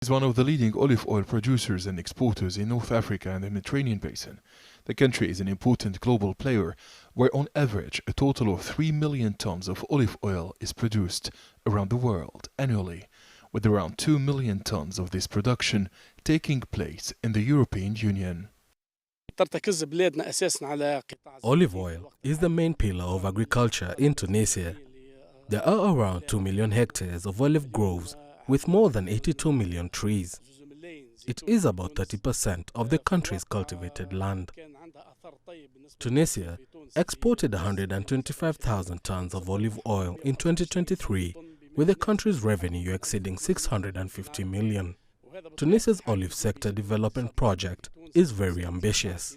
Is one of the leading olive oil producers and exporters in North Africa and the Mediterranean basin. The country is an important global player where on average a total of 3 million tons of olive oil is produced around the world annually, with around 2 million tons of this production taking place in the European Union. Olive oil is the main pillar of agriculture in Tunisia. There are around 2 million hectares of olive groves with more than 82 million trees. It is about 30% of the country's cultivated land. Tunisia exported 125,000 tons of olive oil in 2023, with the country's revenue exceeding 650 million. Tunisia's olive sector development project is very ambitious.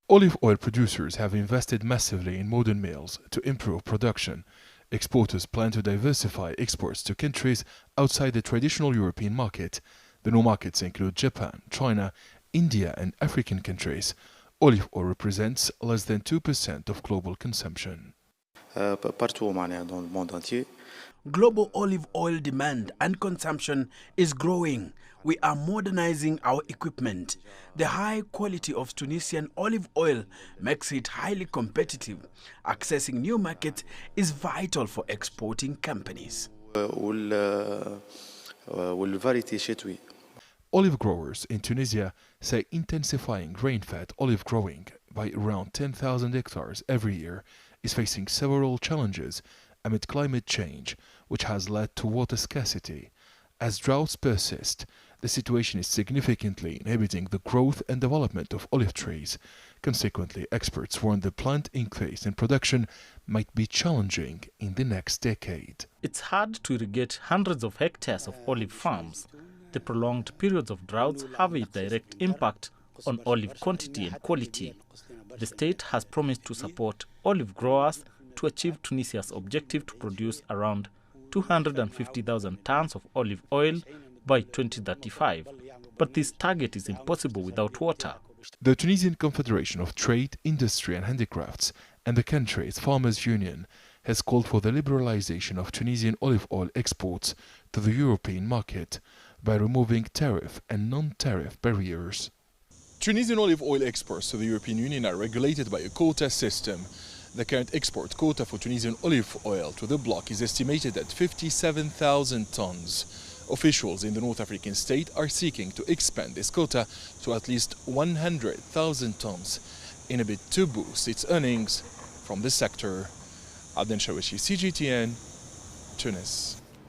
Olive oil producers have invested massively in modern mills to improve production. Exporters plan to diversify exports to countries outside the traditional European market. The new markets include Japan, China, India and African countries. Olive oil represents less than 2% of global consumption. Global olive oil demand and consumption is growing. We are modernizing our equipment. The high quality of Tunisian olive oil makes it highly competitive. Accessing new markets is vital for exporting companies. Olive growers in Tunisia say intensifying grain-fed olive growing by around 10,000 hectares every year is facing several challenges amid climate change, which has led to water scarcity. As droughts persist, the situation is significantly inhibiting the growth and development of olive trees. Consequently, experts warn the planned increase in production might be challenging in the next decade. It's hard to irrigate hundreds of hectares of olive farms. The prolonged periods of droughts have a direct impact on olive quantity and quality. The state has promised to support olive growers to achieve Tunisia's objective to produce around 250,000 tons of olive oil by 2035. But this target is impossible without water. The Tunisian Confederation of Trade, Industry and Handicrafts and the country's Farmers' Union has called for the liberalization of Tunisian olive oil exports to the European market by removing tariff and non-tariff barriers. Tunisian olive oil exports to the European Union are regulated by a quota system. The current export quota for Tunisian olive oil to the bloc is estimated at 57,000 tons. Officials in the North African state are seeking to expand this quota to at least 100,000 tons in a bid to boost its earnings from the sector. Abden Shawishi, CGTN, Tunis.